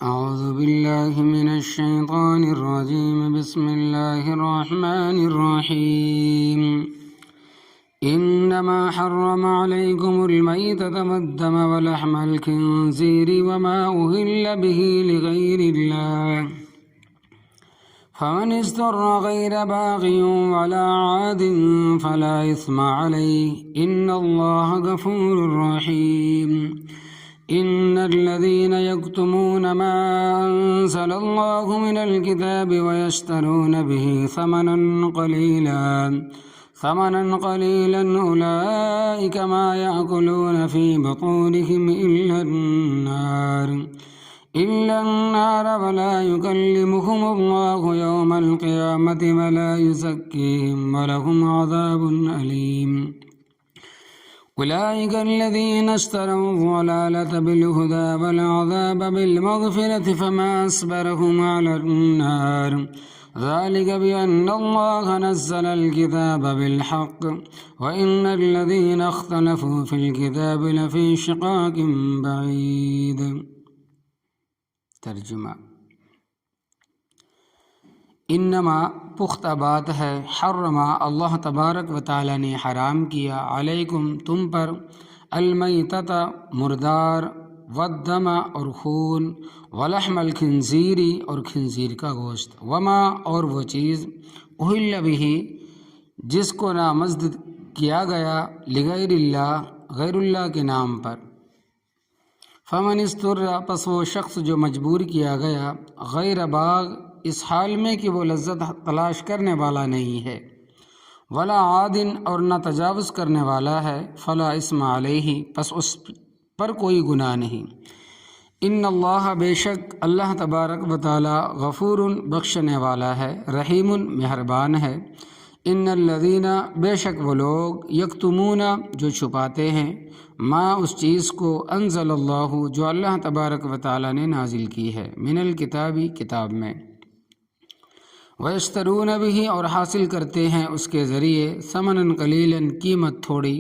أعوذ بالله من الشيطان الرجيم. بسم الله الرحمن الرحيم. إنما حرم عليكم الميتة والدم ولحم الخنزير وما أهل به لغير الله فمن اضطر غير باغ ولا عاد فلا إثم عليه إن الله غفور رحيم. إن الذين يكتمون ما أنزل الله من الكتاب ويشترون به ثمنا قليلا أولئك ما يأكلون في بطونهم إلا النار ولا يكلمهم الله يوم القيامة ولا يزكيهم ولهم عذاب أليم. أولئك الذين اشتروا الضلالة بالهدى والعذاب بالمغفرة فما أصبرهم على النار ذلك بأن الله نزل الكتاب بالحق وإن الذين اختلفوا في الكتاب لفي شقاق بعيد. ترجمہ: انما پختہ بات ہے، حرما اللہ تبارک و تعالی نے حرام کیا، علیکم تم پر، المیتۃ مردار، والدم اور خون، ولحم الخنزیری اور خنزیر کا گوشت، وما اور وہ چیز، اہل بہ جس کو نامزد کیا گیا، لغیر اللہ غیر اللہ کے نام پر، فمن اضطر پس وہ شخص جو مجبور کیا گیا، غیر باغ اس حال میں کہ وہ لذت تلاش کرنے والا نہیں ہے، ولا عادن اور نہ تجاوز کرنے والا ہے، فلا اسم علیہ پس اس پر کوئی گناہ نہیں، ان اللہ بے شک اللہ تبارک و تعالی غفور بخشنے والا ہے، رحیم مہربان ہے. ان الذین بے شک وہ لوگ، یکتمون جو چھپاتے ہیں، ما اس چیز کو، انزل اللہ جو اللہ تبارک و تعالی نے نازل کی ہے، من الکتابی کتاب میں، وَيَشْتَرُونَ بِهِ اور حاصل کرتے ہیں اس کے ذریعے، ثمناً قلیلاً قیمت تھوڑی،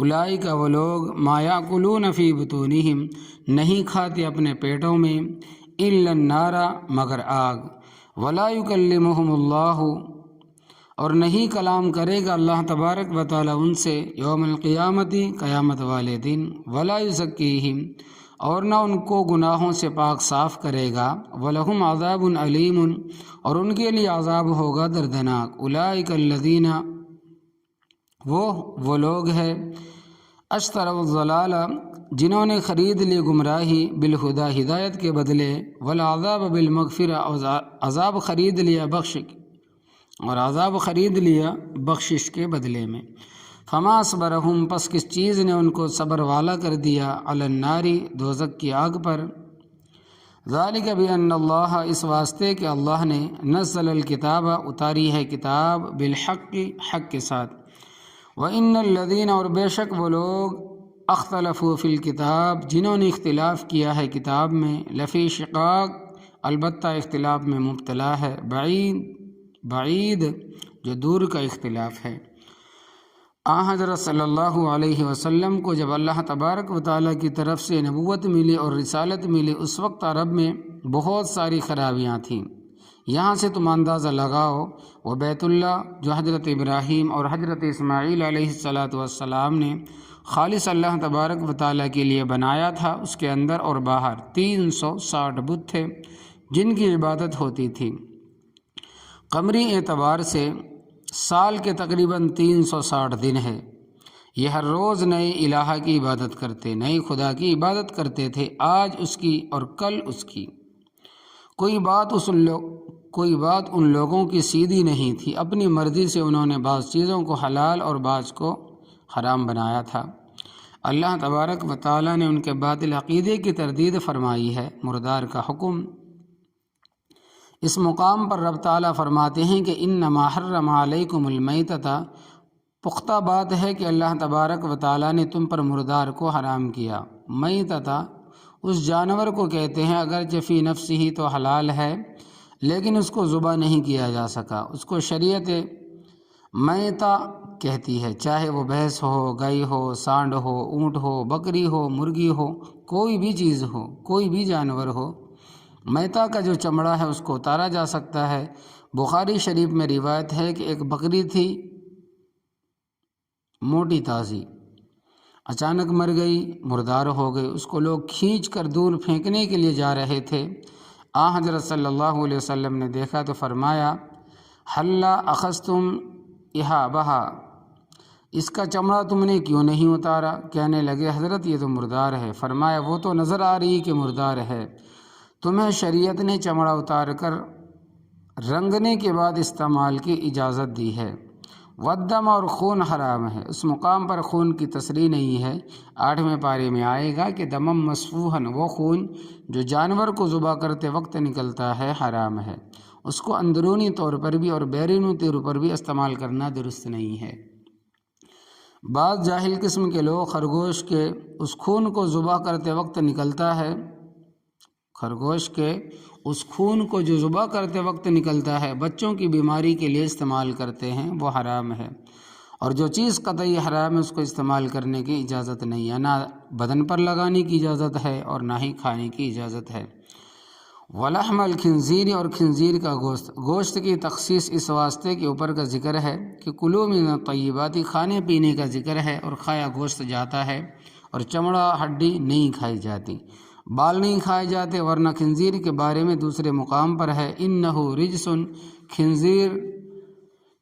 اولئک وہ لوگ، ما یاکلون فی بطونہم نہیں کھاتے اپنے پیٹوں میں، الا النار مگر آگ، ولا یکلمہم اللہ اور نہیں کلام کرے گا اللہ تبارک و تعالی ان سے، یوم القیامتی قیامت والے دن، ولا یزکیہم اور نہ ان کو گناہوں سے پاک صاف کرے گا، وَلَهُمْ عَذَابٌ عَلِيمٌ اور ان کے لیے عذاب ہوگا دردناک. اولئک الذین وہ لوگ ہیں، اشتروا الضلالہ جنہوں نے خرید لی گمراہی، بالہدی ہدایت کے بدلے، والعذاب بالمغفرہ اور عذاب خرید لیا بخشش کے بدلے میں. فما اصبرہم پس کس چیز نے ان کو صبر والا کر دیا، علی النار دوزخ کی آگ پر، ذالک بان اللہ اس واسطے کہ اللہ نے، نزل الکتاب اتاری ہے کتاب، بالحق حق کے ساتھ، وان الذین اور بے شک وہ لوگ، اختلفوا فی الکتاب جنہوں نے اختلاف کیا ہے کتاب میں، لفی شقاق البتہ اختلاف میں مبتلا ہے، بعید جو دور کا اختلاف ہے. حضرت صلی اللہ علیہ وسلم کو جب اللہ تبارک و تعالیٰ کی طرف سے نبوت ملی اور رسالت ملی، اس وقت عرب میں بہت ساری خرابیاں تھیں. یہاں سے تم اندازہ لگاؤ، وہ بیت اللہ جو حضرت ابراہیم اور حضرت اسماعیل علیہ السلام نے خالص اللہ تبارک و تعالیٰ کے لیے بنایا تھا، اس کے اندر اور باہر 360 بت تھے جن کی عبادت ہوتی تھی. قمری اعتبار سے سال کے تقریباً 360 دن ہے. یہ ہر روز نئے الہ کی عبادت کرتے، نئے خدا کی عبادت کرتے تھے، آج اس کی اور کل اس کی. کوئی بات ان لوگوں کی سیدھی نہیں تھی، اپنی مرضی سے انہوں نے بعض چیزوں کو حلال اور بعض کو حرام بنایا تھا. اللہ تبارک و تعالیٰ نے ان کے باطل عقیدے کی تردید فرمائی ہے. مردار کا حکم. اس مقام پر رب تعالیٰ فرماتے ہیں کہ انما حرم علیکم المیتۃ، پختہ بات ہے کہ اللہ تبارک و تعالیٰ نے تم پر مردار کو حرام کیا. میتۃ اس جانور کو کہتے ہیں، اگرچہ فی نفسہ ہی تو حلال ہے لیکن اس کو ذبح نہیں کیا جا سکا. اس کو شریعت میتہ کہتی ہے، چاہے وہ بھینس ہو، گائے ہو، سانڈ ہو، اونٹ ہو، بکری ہو، مرغی ہو، کوئی بھی چیز ہو، کوئی بھی جانور ہو، میتا کا جو چمڑا ہے اس کو اتارا جا سکتا ہے۔ بخاری شریف میں روایت ہے کہ ایک بکری تھی موٹی تازی، اچانک مر گئی، مردار ہو گئی، اس کو لوگ کھینچ کر دور پھینکنے کے لیے جا رہے تھے۔ حضرت صلی اللہ علیہ وسلم نے دیکھا تو فرمایا حلا اخذتم احابہا، اس کا چمڑا تم نے کیوں نہیں اتارا؟ کہنے لگے حضرت یہ تو مردار ہے۔ فرمایا وہ تو نظر آ رہی کہ مردار ہے، تمہیں شریعت نے چمڑا اتار کر رنگنے کے بعد استعمال کی اجازت دی ہے۔ والدم، اور خون حرام ہے۔ اس مقام پر خون کی تصریح نہیں ہے، 8ویں پارے میں آئے گا کہ دمم مسفوحن، وہ خون جو جانور کو ذبح کرتے وقت نکلتا ہے حرام ہے، اس کو اندرونی طور پر بھی اور بیرونی طور پر بھی استعمال کرنا درست نہیں ہے۔ بعض جاہل قسم کے لوگ خرگوش کے اس خون کو ذبح کرتے وقت نکلتا ہے، خرگوش کے اس خون کو جو ذبح کرتے وقت نکلتا ہے بچوں کی بیماری کے لیے استعمال کرتے ہیں، وہ حرام ہے۔ اور جو چیز قطعی حرام ہے اس کو استعمال کرنے کی اجازت نہیں ہے، نہ بدن پر لگانے کی اجازت ہے اور نہ ہی کھانے کی اجازت ہے۔ ولحم الخنزیر، اور خنزیر کا گوشت، گوشت کی تخصیص اس واسطے کے اوپر کا ذکر ہے کہ کلوا من الطیبات، کھانے پینے کا ذکر ہے اور کھایا گوشت جاتا ہے، اور چمڑا ہڈی نہیں کھائی جاتی، بال نہیں کھائے جاتے۔ ورنہ خنزیر کے بارے میں دوسرے مقام پر ہے انہ رجس، خنزیر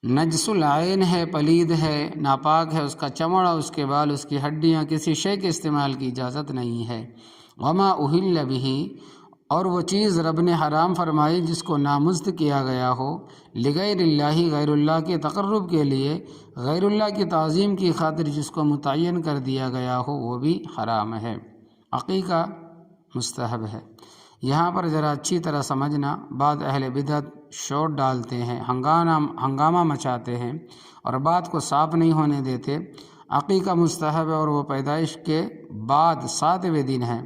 نجس العین ہے، پلید ہے، ناپاک ہے، اس کا چمڑا، اس کے بال، اس کی ہڈیاں کسی شے کے استعمال کی اجازت نہیں ہے۔ وما اہل بہ، اور وہ چیز رب نے حرام فرمائی جس کو نامزد کیا گیا ہو، لغیر اللہ، غیر اللہ کے تقرب کے لیے، غیر اللہ کی تعظیم کی خاطر جس کو متعین کر دیا گیا ہو، وہ بھی حرام ہے۔ عقیقہ مستحب ہے۔ یہاں پر ذرا اچھی طرح سمجھنا، بعض اہل بدعت شور ڈالتے ہیں، ہنگامہ مچاتے ہیں اور بات کو صاف نہیں ہونے دیتے۔ عقیقہ مستحب ہے اور وہ پیدائش کے بعد 7ویں دن ہے،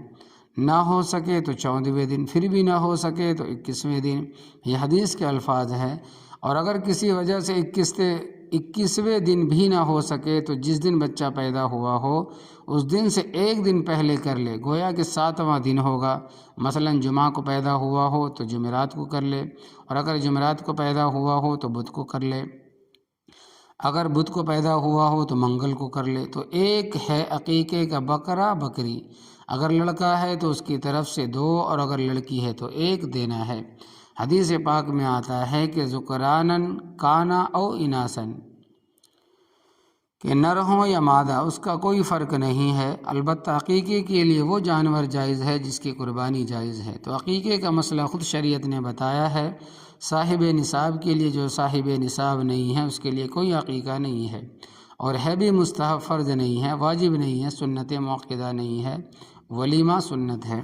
نہ ہو سکے تو 14ویں دن، پھر بھی نہ ہو سکے تو 21ویں دن، یہ حدیث کے الفاظ ہیں۔ اور اگر کسی وجہ سے 21ویں دن بھی نہ ہو سکے تو جس دن بچہ پیدا ہوا ہو اس دن سے 1 دن پہلے کر لے، گویا کہ 7واں دن ہوگا۔ مثلا جمعہ کو پیدا ہوا ہو تو جمعرات کو کر لے، اور اگر جمعرات کو پیدا ہوا ہو تو بدھ کو کر لے، اگر بدھ کو پیدا ہوا ہو تو منگل کو کر لے۔ تو ایک ہے عقیقے کا بکرا بکری، اگر لڑکا ہے تو اس کی طرف سے 2 اور اگر لڑکی ہے تو 1 دینا ہے۔ حدیث پاک میں آتا ہے کہ ذکرانن کانا او اناسن، کہ نر ہوں یا مادہ، اس کا کوئی فرق نہیں ہے، البتہ عقیقے کے لیے وہ جانور جائز ہے جس کی قربانی جائز ہے۔ تو عقیقے کا مسئلہ خود شریعت نے بتایا ہے، صاحب نصاب کے لیے، جو صاحب نصاب نہیں ہے اس کے لیے کوئی عقیقہ نہیں ہے، اور ہے بھی مستحب، فرض نہیں ہے، واجب نہیں ہے، سنت موقدہ نہیں ہے، ولیمہ سنت ہے۔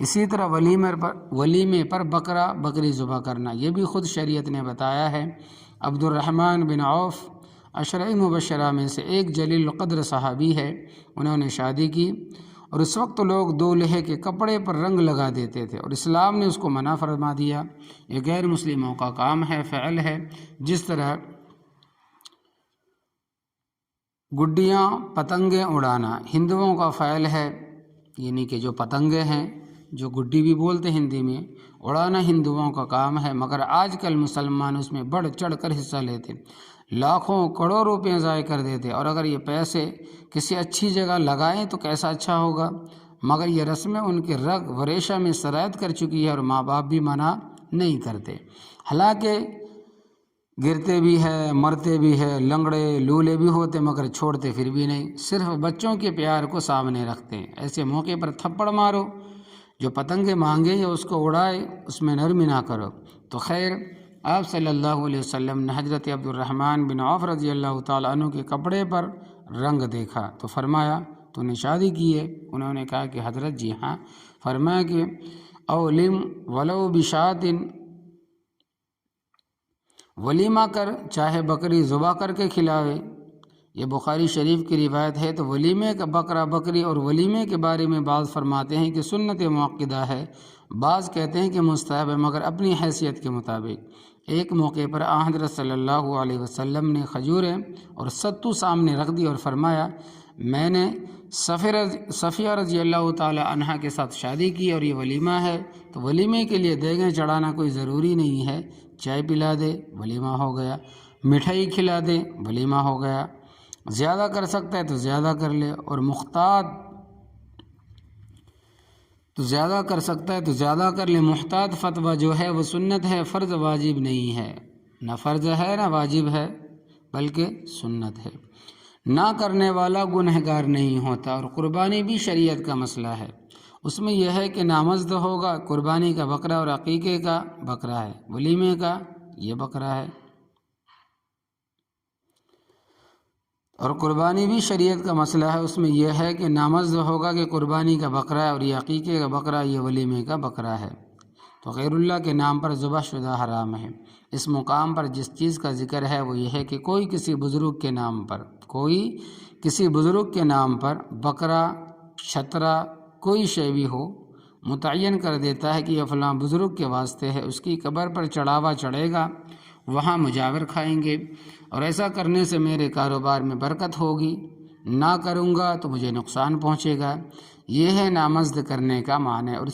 اسی طرح ولیمے پر بکرا بکری ذبح کرنا، یہ بھی خود شریعت نے بتایا ہے۔ عبد الرحمن بن عوف عشرہ مبشرہ میں سے ایک جلیل القدر صحابی ہے، انہوں نے شادی کی اور اس وقت لوگ دولہے کے کپڑے پر رنگ لگا دیتے تھے، اور اسلام نے اس کو منع فرما دیا۔ یہ غیر مسلموں کا کام ہے، فعل ہے۔ جس طرح گڈیاں پتنگیں اڑانا ہندوؤں کا فعل ہے، یعنی کہ جو پتنگیں ہیں، جو گڈی بھی بولتے ہندی میں، اڑانا ہندوؤں کا کام ہے، مگر آج کل مسلمان اس میں بڑھ چڑھ کر حصہ لیتے، لاکھوں کروڑوں روپے ضائع کر دیتے، اور اگر یہ پیسے کسی اچھی جگہ لگائیں تو کیسا اچھا ہوگا، مگر یہ رسمیں ان کے رگ و ریشہ میں سرایت کر چکی ہے اور ماں باپ بھی منع نہیں کرتے۔ حالانکہ گرتے بھی ہے، مرتے بھی ہے، لنگڑے لولے بھی ہوتے، مگر چھوڑتے پھر بھی نہیں، صرف بچوں کے پیار کو سامنے رکھتے ہیں۔ ایسے موقع پر تھپڑ مارو، جو پتنگیں مانگے یا اس کو اڑائے اس میں نرمی نہ کرو۔ تو خیر، آپ صلی اللہ علیہ وسلم نے حضرت عبد الرحمن بن عوف رضی اللہ تعالیٰ عنہ کے کپڑے پر رنگ دیکھا تو فرمایا تو نے شادی کی ہے؟ انہوں نے کہا کہ حضرت جی ہاں۔ فرمایا کہ اولم ولو بشات، ولیمہ کر، چاہے بکری ذبح کر کے کھلاوے۔ یہ بخاری شریف کی روایت ہے۔ تو ولیمے کا بکرا بکری اور ولیمے کے بارے میں بعض فرماتے ہیں کہ سنت موقدہ ہے، بعض کہتے ہیں کہ مستحب ہے، مگر اپنی حیثیت کے مطابق۔ ایک موقع پر حضرت صلی اللہ علیہ وسلم نے کھجوریں اور ستو سامنے رکھ دی اور فرمایا میں نے صفیہ رضی اللہ تعالی عنہا کے ساتھ شادی کی اور یہ ولیمہ ہے، تو ولیمے کے لیے دیگیں چڑھانا کوئی ضروری نہیں ہے، چائے پلا دے ولیمہ ہو گیا، مٹھائی کھلا دے ولیمہ ہو گیا، زیادہ کر سکتا ہے تو زیادہ کر لے، اور محتاط تو زیادہ کر سکتا ہے تو زیادہ کر لے۔ محتاط فتویٰ جو ہے وہ سنت ہے، فرض واجب نہیں ہے، نہ فرض ہے نہ واجب ہے بلکہ سنت ہے۔ نہ کرنے والا گنہگار نہیں ہوتا۔ اور قربانی بھی شریعت کا مسئلہ ہے، اس میں یہ ہے کہ نامزد ہوگا، قربانی کا بکرا اور عقیقے کا بکرا ہے، ولیمے کا یہ بکرا ہے۔ اور قربانی بھی شریعت کا مسئلہ ہے، اس میں یہ ہے کہ نامزد ہوگا کہ قربانی کا بکرا ہے اور یہ عقیقے کا بکرا، یہ ولیمے کا بکرا ہے۔ تو غیر اللہ کے نام پر ذبح شدہ حرام ہے۔ اس مقام پر جس چیز کا ذکر ہے وہ یہ ہے کہ کوئی کسی بزرگ کے نام پر بکرا، چھترا، کوئی شے بھی ہو، متعین کر دیتا ہے کہ یہ فلاں بزرگ کے واسطے ہے، اس کی قبر پر چڑھاوا چڑھے گا، وہاں مجاور کھائیں گے، اور ایسا کرنے سے میرے کاروبار میں برکت ہوگی، نہ کروں گا تو مجھے نقصان پہنچے گا۔ یہ ہے نامزد کرنے کا معنی، اور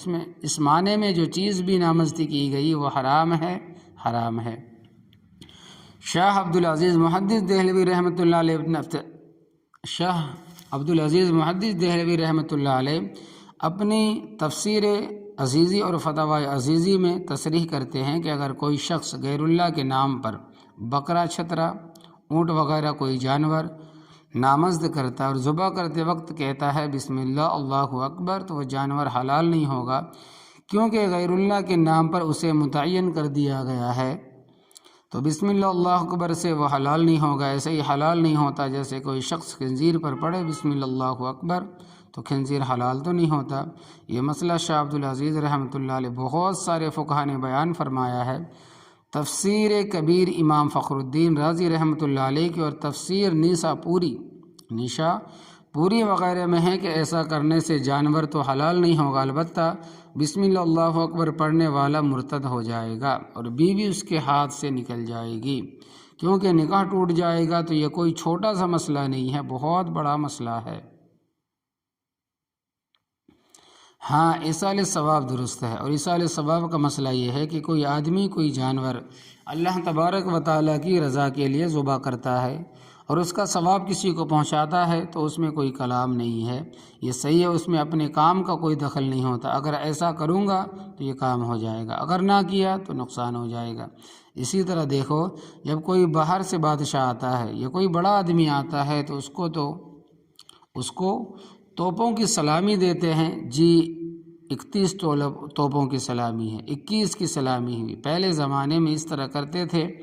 اس معنی میں جو چیز بھی نامزد کی گئی وہ حرام ہے۔ شاہ عبدالعزیز محدث دہلوی رحمۃ اللہ علیہ اپنی تفسیر عزیزی اور فتاوی عزیزی میں تصریح کرتے ہیں کہ اگر کوئی شخص غیر اللہ کے نام پر بکرا، چھترا، اونٹ وغیرہ کوئی جانور نامزد کرتا ہے اور ذبح کرتے وقت کہتا ہے بسم اللہ اللہ اکبر، تو وہ جانور حلال نہیں ہوگا، کیونکہ غیر اللہ کے نام پر اسے متعین کر دیا گیا ہے۔ تو بسم اللہ اللہ اکبر سے وہ حلال نہیں ہوگا۔ ایسے ہی حلال نہیں ہوتا جیسے کوئی شخص خنزیر پر پڑھے بسم اللہ اکبر، تو خنزیر حلال تو نہیں ہوتا۔ یہ مسئلہ شاہ عبدالعزیز رحمۃ اللہ علیہ بہت سارے فقہا نے بیان فرمایا ہے۔ تفسیر کبیر امام فخر الدین رازی رحمۃ اللہ علیہ کی اور تفسیر نیشا پوری وغیرہ میں ہے کہ ایسا کرنے سے جانور تو حلال نہیں ہوگا، البتہ بسم اللہ اللہ اکبر پڑھنے والا مرتد ہو جائے گا اور بیوی اس کے ہاتھ سے نکل جائے گی، کیونکہ نکاح ٹوٹ جائے گا۔ تو یہ کوئی چھوٹا سا مسئلہ نہیں ہے، بہت بڑا مسئلہ ہے۔ ہاں، ایصال ثواب درست ہے، اور ایصال ثواب کا مسئلہ یہ ہے کہ کوئی آدمی کوئی جانور اللہ تبارک و تعالیٰ کی رضا کے لیے ذبح کرتا ہے اور اس کا ثواب کسی کو پہنچاتا ہے، تو اس میں کوئی کلام نہیں ہے، یہ صحیح ہے، اس میں اپنے کام کا کوئی دخل نہیں ہوتا۔ اگر ایسا کروں گا تو یہ کام ہو جائے گا، اگر نہ کیا تو نقصان ہو جائے گا۔ اسی طرح دیکھو، جب کوئی باہر سے بادشاہ آتا ہے یا کوئی بڑا آدمی آتا ہے تو اس کو توپوں کی سلامی دیتے ہیں، جی 31 توپوں کی سلامی ہے، 21 کی سلامی ہوئی۔ پہلے زمانے میں اس طرح کرتے تھے۔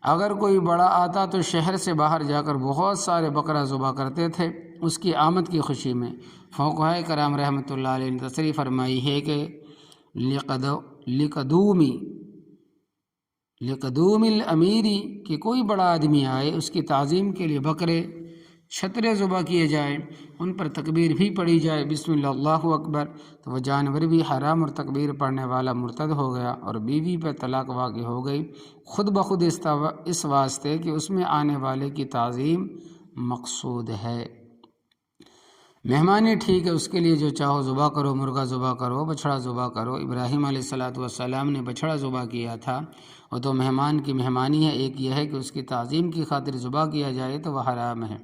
اگر کوئی بڑا آتا تو شہر سے باہر جا کر بہت سارے بکرا ذبح کرتے تھے اس کی آمد کی خوشی میں۔ فقہاء کرام رحمۃ اللہ علیہ نے تصریح فرمائی ہے کہ لقدوم الامیری، کہ کوئی بڑا آدمی آئے، اس کی تعظیم کے لیے بکرے، چھترے ذبح کیے جائیں، ان پر تکبیر بھی پڑھی جائے بسم اللہ اللہ اکبر، تو وہ جانور بھی حرام اور تکبیر پڑھنے والا مرتد ہو گیا اور بیوی پر طلاق واقع ہو گئی، خود بخود اس واسطے کہ اس میں آنے والے کی تعظیم مقصود ہے۔ مہمانی ٹھیک ہے، اس کے لیے جو چاہو ذبح کرو، مرغا ذبح کرو، بچھڑا ذبح کرو۔ ابراہیم علیہ السلام نے بچھڑا ذبح کیا تھا، وہ تو مہمان کی مہمانی ہے۔ ایک یہ ہے کہ اس کی تعظیم کی خاطر ذبح کیا جائے تو وہ حرام ہے،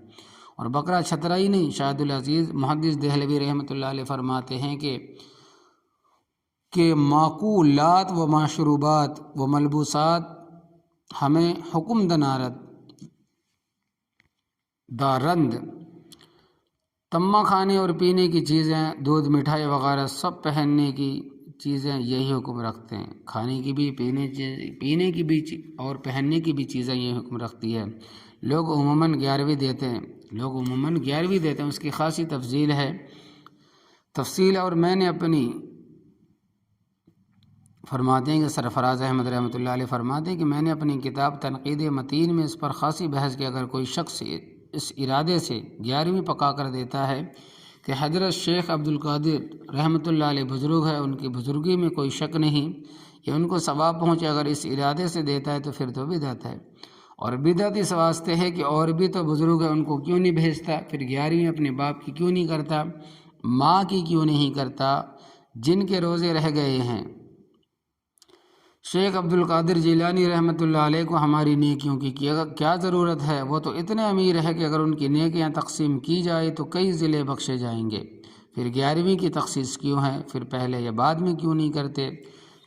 اور بکرا چھترا ہی نہیں۔ شاہ عبدالعزیز محدث دہلوی رحمۃ اللہ علیہ فرماتے ہیں کہ معقولات و مشروبات و ملبوسات ہمیں حکم دارند، تمہ کھانے اور پینے کی چیزیں، دودھ، مٹھائی وغیرہ سب پہننے کی چیزیں یہی حکم رکھتے ہیں۔ کھانے کی بھی، پینے کی بھی اور پہننے کی بھی چیزیں یہ حکم رکھتی ہے۔ لوگ عموماً 11ویں دیتے ہیں، اس کی خاصی تفصیل اور میں نے اپنی فرماتے ہیں کہ سرفراز احمد رحمۃ اللہ علیہ فرماتے ہیں کہ میں نے اپنی کتاب تنقید متین میں اس پر خاصی بحث کی۔ اگر کوئی شخص اس ارادے سے 11ویں پکا کر دیتا ہے کہ حضرت شیخ عبدالقادر رحمۃ اللہ علیہ بزرگ ہے، ان کی بزرگی میں کوئی شک نہیں، یا ان کو ثواب پہنچے، اگر اس ارادے سے دیتا ہے تو پھر تو بدعت ہے۔ اور بدعت اس واسطے ہے کہ اور بھی تو بزرگ ہیں، ان کو کیوں نہیں بھیجتا؟ پھر 11ویں اپنے باپ کی کیوں نہیں کرتا؟ ماں کی کیوں نہیں کرتا جن کے روزے رہ گئے ہیں؟ شیخ عبد القادر جیلانی رحمۃ اللہ علیہ کو ہماری نیکیوں کی کیا ضرورت ہے؟ وہ تو اتنے امیر ہے کہ اگر ان کی نیکیاں تقسیم کی جائے تو کئی ضلع بخشے جائیں گے۔ پھر 11ویں کی تخصیص کیوں ہے؟ پھر پہلے یا بعد میں کیوں نہیں کرتے؟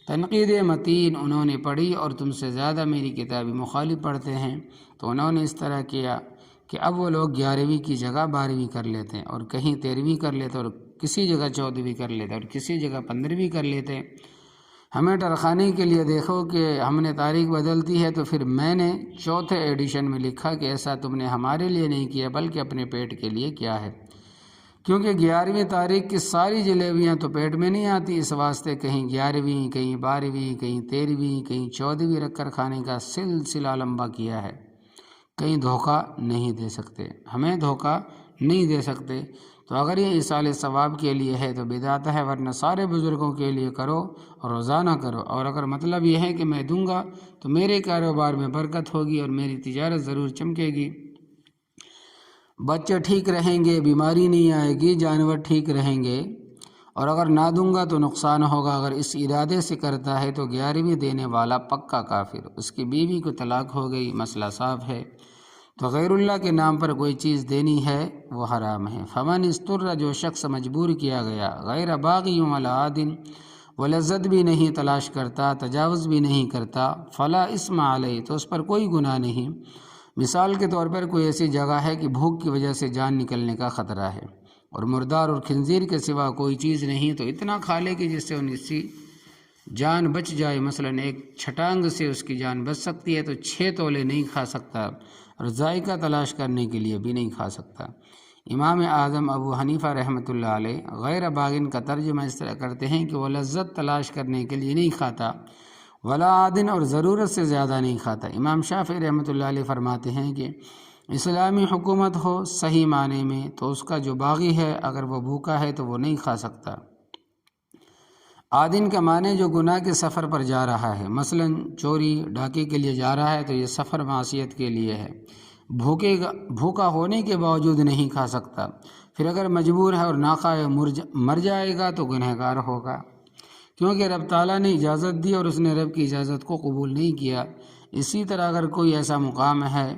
تنقید متین انہوں نے پڑھی اور تم سے زیادہ میری کتابی مخالف پڑھتے ہیں، تو انہوں نے اس طرح کیا کہ اب وہ لوگ 11ویں کی جگہ 12ویں کر لیتے ہیں، اور کہیں 13ویں کر لیتے، اور کسی جگہ 14ویں کر لیتے، اور کسی جگہ 15ویں کر لیتے۔ ہمیں ٹرخانے کے لیے دیکھو کہ ہم نے تاریخ بدلتی ہے، تو پھر میں نے 4تھے ایڈیشن میں لکھا کہ ایسا تم نے ہمارے لیے نہیں کیا بلکہ اپنے پیٹ کے لیے کیا ہے، کیونکہ 11ویں تاریخ کی ساری جلیبیاں تو پیٹ میں نہیں آتی، اس واسطے کہیں 11ویں، کہیں 12ویں، کہیں 13ویں، کہیں 14ویں رکھ کر کھانے کا سلسلہ لمبا کیا ہے۔ کہیں دھوکہ نہیں دے سکتے، ہمیں دھوکہ نہیں دے سکتے۔ تو اگر یہ ایصال ثواب کے لیے ہے تو بدعت ہے، ورنہ سارے بزرگوں کے لیے کرو اور روزانہ کرو، اور اگر مطلب یہ ہے کہ میں دوں گا تو میرے کاروبار میں برکت ہوگی اور میری تجارت ضرور چمکے گی، بچے ٹھیک رہیں گے، بیماری نہیں آئے گی، جانور ٹھیک رہیں گے، اور اگر نہ دوں گا تو نقصان ہوگا۔ اگر اس ارادے سے کرتا ہے تو 11ویں دینے والا پکا کافر، اس کی بیوی کو طلاق ہو گئی، مسئلہ صاف ہے، تو غیر اللہ کے نام پر کوئی چیز دینی ہے وہ حرام ہے۔ فمن استر، جو شخص مجبور کیا گیا، غیر باغی ولا عاد، وہ لذت بھی نہیں تلاش کرتا، تجاوز بھی نہیں کرتا، فلا اسم علیہ، تو اس پر کوئی گناہ نہیں۔ مثال کے طور پر کوئی ایسی جگہ ہے کہ بھوک کی وجہ سے جان نکلنے کا خطرہ ہے، اور مردار اور خنزیر کے سوا کوئی چیز نہیں، تو اتنا کھا لے کہ جس سے ان کی جان بچ جائے، مثلا ایک چھٹانگ سے اس کی جان بچ سکتی ہے، تو 6 تولے نہیں کھا سکتا، اور ذائقہ تلاش کرنے کے لیے بھی نہیں کھا سکتا۔ امام اعظم ابو حنیفہ رحمۃ اللہ علیہ غیر باغن کا ترجمہ اس طرح کرتے ہیں کہ وہ لذت تلاش کرنے کے لیے نہیں کھاتا، ولا عادن، اور ضرورت سے زیادہ نہیں کھاتا۔ امام شافعی رحمۃ اللہ علیہ فرماتے ہیں کہ اسلامی حکومت ہو صحیح معنی میں تو اس کا جو باغی ہے اگر وہ بھوکا ہے تو وہ نہیں کھا سکتا۔ عادن کا معنی جو گناہ کے سفر پر جا رہا ہے، مثلا چوری ڈاکے کے لیے جا رہا ہے تو یہ سفر معصیت کے لیے ہے، بھوکا ہونے کے باوجود نہیں کھا سکتا، پھر اگر مجبور ہے اور نہ کھائے مر جائے گا تو گنہگار ہوگا، کیونکہ رب تعالیٰ نے اجازت دی اور اس نے رب کی اجازت کو قبول نہیں کیا۔ اسی طرح اگر کوئی ایسا مقام ہے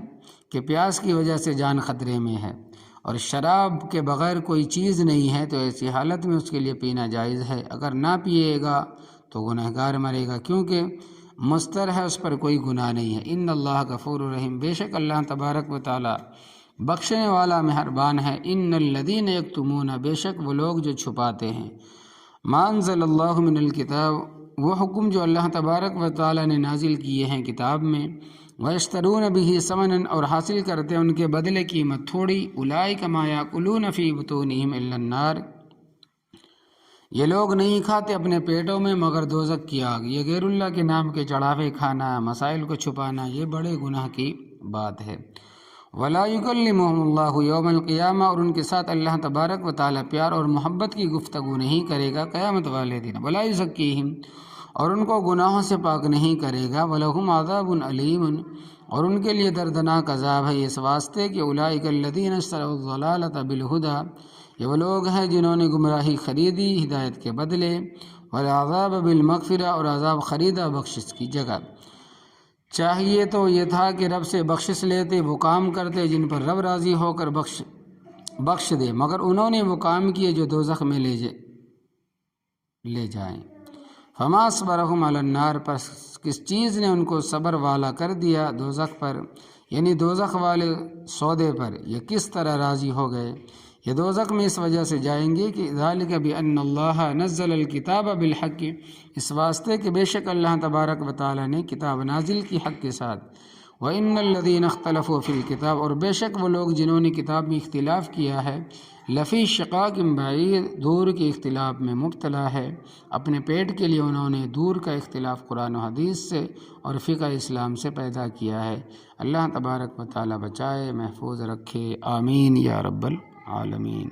کہ پیاس کی وجہ سے جان خطرے میں ہے اور شراب کے بغیر کوئی چیز نہیں ہے، تو ایسی حالت میں اس کے لیے پینا جائز ہے، اگر نہ پیے گا تو گنہگار مرے گا، کیونکہ مستر ہے، اس پر کوئی گناہ نہیں ہے۔ ان اللہ غفور رحیم، بے شک اللہ تبارک و تعالی بخشنے والا مہربان ہے۔ ان الذین یکتمون، بے شک وہ لوگ جو چھپاتے ہیں، ما انزل اللہ من الکتاب، وہ حکم جو اللہ تبارک و تعالی نے نازل کیے ہیں کتاب میں، وَيَشْتَرُونَ بِهِ ثَمَنًا، اور حاصل کرتے ہیں ان کے بدلے قیمت تھوڑی، اولئک ما یاکلون فی بطونہم الا النار، یہ لوگ نہیں کھاتے اپنے پیٹوں میں مگر دوزخ کی آگ۔ یہ غیر اللہ کے نام کے چڑھاوے کھانا، مسائل کو چھپانا، یہ بڑے گناہ کی بات ہے۔ وَلَا يُكَلِّمُهُمُ اللَّهُ يَوْمَ الْقِيَامَةِ، اور ان کے ساتھ اللہ تبارک و تعالیٰ پیار اور محبت کی گفتگو نہیں کرے گا قیامت والے دن۔ وَلَا يُزَكِّيهِمْ، اور ان کو گناہوں سے پاک نہیں کرے گا۔ وَلَهُمْ عَذَابٌ أَلِيمٌ، اور ان کے لیے دردناک عذاب ہے، اس واسطے کہ اولئک الذین اشتروا الضلالۃ بالہدی، یہ وہ لوگ ہیں جنہوں نے گمراہی خریدی ہدایت کے بدلے، والعذاب بالمغفرہ، اور عذاب خریدا بخشش کی جگہ۔ چاہیے تو یہ تھا کہ رب سے بخشش لیتے، وہ کام کرتے جن پر رب راضی ہو کر بخش دے، مگر انہوں نے وہ کام کیے جو دوزخ میں لے جائیں۔ فما اصبرہم علی النار، پر کس چیز نے ان کو صبر والا کر دیا دوزخ پر، یعنی دوزخ والے سودے پر، یہ کس طرح راضی ہو گئے؟ یہ دوزخ میں اس وجہ سے جائیں گے کہ ذالک بان اللہ نزل الکتاب بالحق، اس واسطے کہ بے شک اللہ تبارک و تعالی نے کتاب نازل کی حق کے ساتھ، وان الذین اختلفوا فی الکتاب، اور بے شک وہ لوگ جنہوں نے کتاب میں اختلاف کیا ہے، لفی شقاق بعید، دور کے اختلاف میں مبتلا ہے۔ اپنے پیٹ کے لیے انہوں نے دور کا اختلاف قرآن و حدیث سے اور فقہ اسلام سے پیدا کیا ہے۔ اللہ تبارک و تعالی بچائے، محفوظ رکھے، آمین یا رب العالمین۔